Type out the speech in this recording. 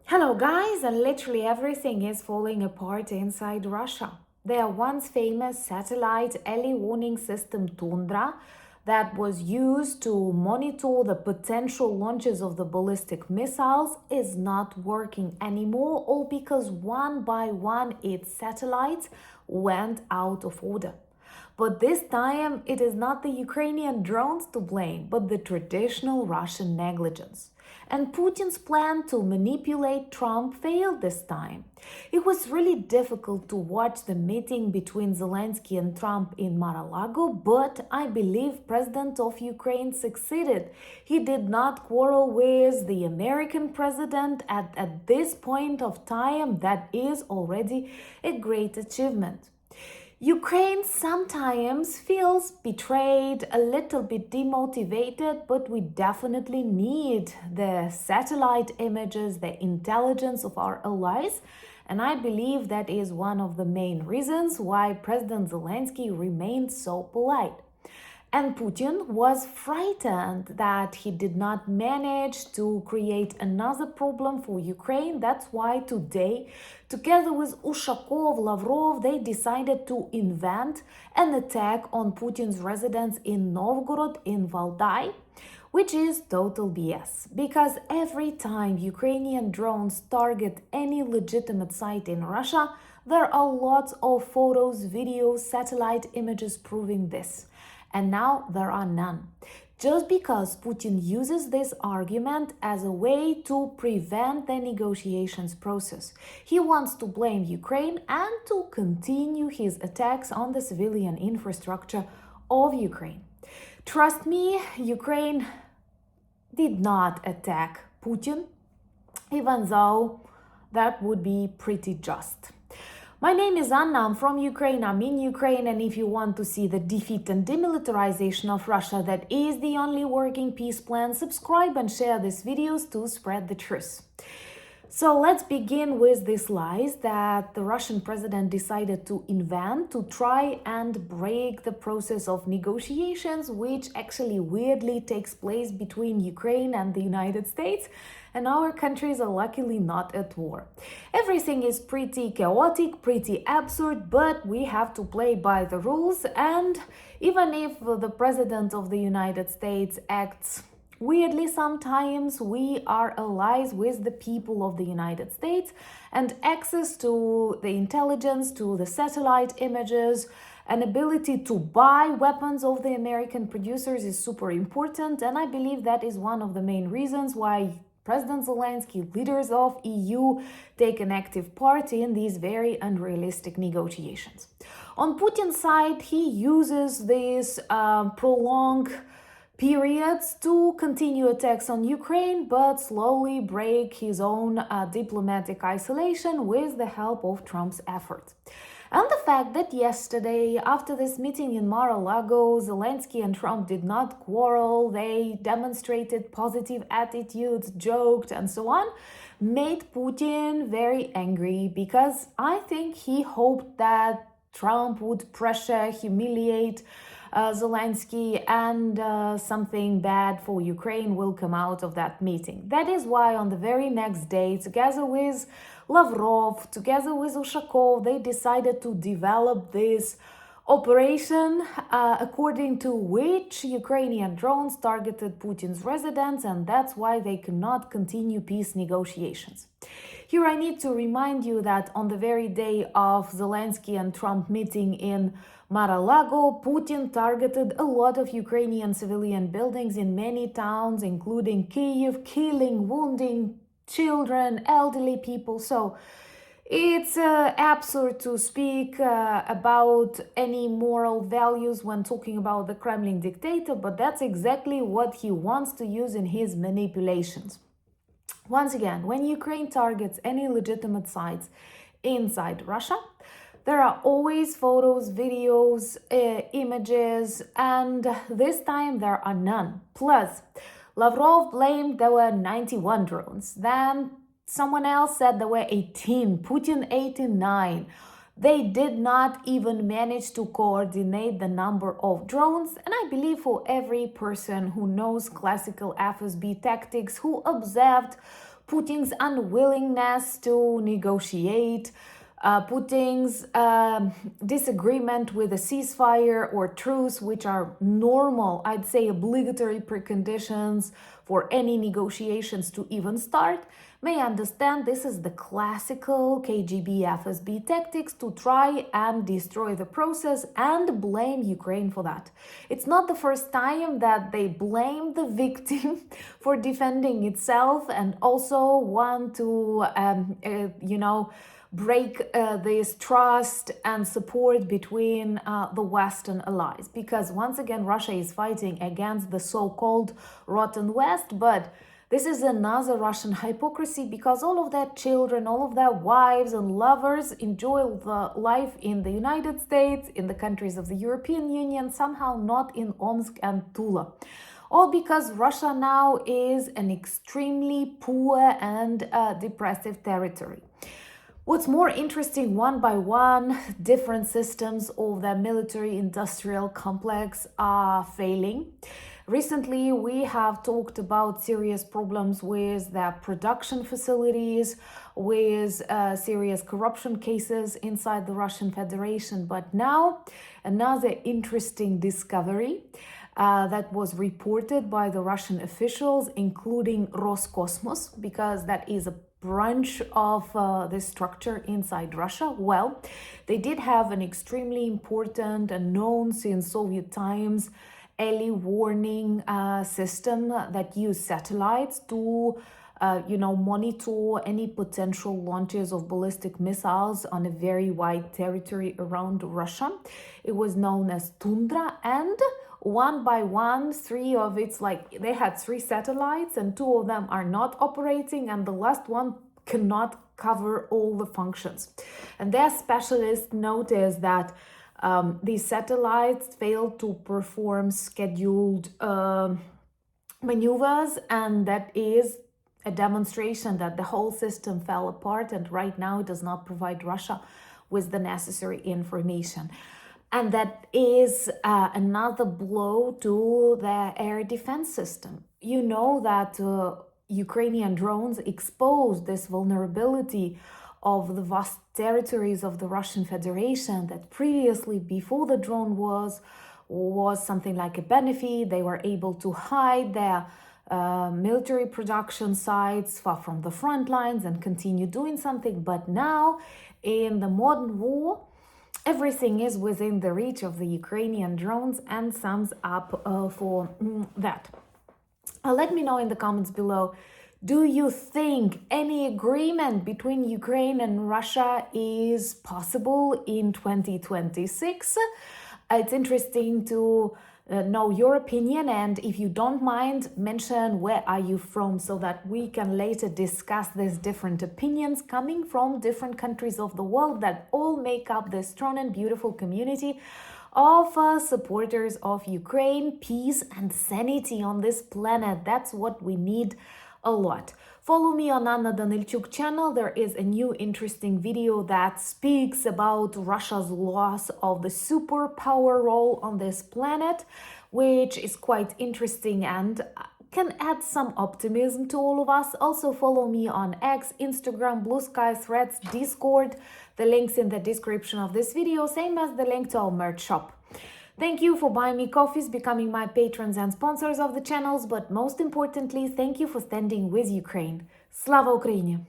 Hello guys, and literally everything is falling apart inside Russia. Their once famous satellite early warning system Tundra that was used to monitor the potential launches of the ballistic missiles is not working anymore, all because one by one its satellites went out of order. But this time, it is not the Ukrainian drones to blame, but the traditional Russian negligence. And Putin's plan to manipulate Trump failed this time. It was really difficult to watch the meeting between Zelensky and Trump in Mar-a-Lago, but I believe President of Ukraine succeeded. He did not quarrel with the American president at this point of time. That is already a great achievement. Ukraine sometimes feels betrayed, a little bit demotivated, but we definitely need the satellite images, the intelligence of our allies. And I believe that is one of the main reasons why President Zelensky remained so polite. And Putin was frightened that he did not manage to create another problem for Ukraine. That's why today, together with Ushakov, Lavrov, they decided to invent an attack on Putin's residence in Novgorod, in Valdai, which is total BS. Because every time Ukrainian drones target any legitimate site in Russia, there are lots of photos, videos, satellite images proving this. And now there are none. Just because Putin uses this argument as a way to prevent the negotiations process. He wants to blame Ukraine and to continue his attacks on the civilian infrastructure of Ukraine. Trust me, Ukraine did not attack Putin, even though that would be pretty just. My name is Anna, I'm from Ukraine, I'm in Ukraine, and if you want to see the defeat and demilitarization of Russia that is the only working peace plan, subscribe and share these videos to spread the truth. So let's begin with these lies that the Russian president decided to invent to try and break the process of negotiations, which actually weirdly takes place between Ukraine and the United States, and our countries are luckily not at war. Everything is pretty chaotic, pretty absurd, but we have to play by the rules, and even if the president of the United States acts weirdly, sometimes we are allies with the people of the United States, and access to the intelligence, to the satellite images, an ability to buy weapons of the American producers is super important. And I believe that is one of the main reasons why President Zelensky, leaders of EU, take an active part in these very unrealistic negotiations. On Putin's side, he uses these prolonged periods to continue attacks on Ukraine, but slowly break his own diplomatic isolation with the help of Trump's efforts. And the fact that yesterday, after this meeting in Mar-a-Lago, Zelensky and Trump did not quarrel, they demonstrated positive attitudes, joked, and so on, made Putin very angry, because I think he hoped that Trump would pressure, humiliate Zelensky, and something bad for Ukraine will come out of that meeting. That is why on the very next day, together with Lavrov, together with Ushakov, they decided to develop this operation according to which Ukrainian drones targeted Putin's residence, and that's why they cannot continue peace negotiations. Here I need to remind you that on the very day of Zelensky and Trump meeting in Mar-a-Lago, Putin targeted a lot of Ukrainian civilian buildings in many towns, including Kyiv, killing, wounding children, elderly people. So it's absurd to speak about any moral values when talking about the Kremlin dictator, but that's exactly what he wants to use in his manipulations. Once again, when Ukraine targets any legitimate sites inside Russia, there are always photos, videos, images, and this time there are none. Plus, Lavrov blamed there were 91 drones. Then someone else said there were 18, Putin 89. They did not even manage to coordinate the number of drones, and I believe for every person who knows classical FSB tactics, who observed Putin's unwillingness to negotiate, Putin's disagreement with a ceasefire or truce, which are normal, I'd say obligatory preconditions for any negotiations to even start, may understand this is the classical KGB FSB tactics to try and destroy the process and blame Ukraine for that. It's not the first time that they blame the victim for defending itself and also want to, break this trust and support between the Western allies. Because once again, Russia is fighting against the so-called rotten West, but this is another Russian hypocrisy because all of their children, all of their wives and lovers enjoy the life in the United States, in the countries of the European Union, somehow not in Omsk and Tula. All because Russia now is an extremely poor and depressive territory. What's more interesting, one by one, different systems of the military-industrial complex are failing. Recently, we have talked about serious problems with the production facilities, with serious corruption cases inside the Russian Federation. But now, another interesting discovery that was reported by the Russian officials, including Roscosmos, because that is a branch of this structure inside Russia. Well, they did have an extremely important and known since Soviet times early warning system that used satellites to monitor any potential launches of ballistic missiles on a very wide territory around Russia. It was known as Tundra, and one by one, they had 3 satellites and 2 of them are not operating and the last one cannot cover all the functions. And their specialists noticed that these satellites failed to perform scheduled maneuvers, and that is a demonstration that the whole system fell apart and right now it does not provide Russia with the necessary information. And that is another blow to the air defense system. You know that Ukrainian drones exposed this vulnerability of the vast territories of the Russian Federation that previously, before the drone was something like a benefit. They were able to hide their military production sites far from the front lines and continue doing something. But now, in the modern war, everything is within the reach of the Ukrainian drones and sums up for that. Let me know in the comments below, do you think any agreement between Ukraine and Russia is possible in 2026? It's interesting to know your opinion, and if you don't mind, mention where are you from so that we can later discuss these different opinions coming from different countries of the world that all make up this strong and beautiful community of supporters of Ukraine, peace and sanity on this planet. That's what we need a lot. Follow me on Anna Danilchuk channel. There is a new interesting video that speaks about Russia's loss of the superpower role on this planet, which is quite interesting and can add some optimism to all of us. Also follow me on X, Instagram, Blue Sky, Threads, Discord. The link's in the description of this video, same as the link to our merch shop. Thank you for buying me coffees, becoming my patrons and sponsors of the channels, but most importantly, thank you for standing with Ukraine. Slava Ukraini!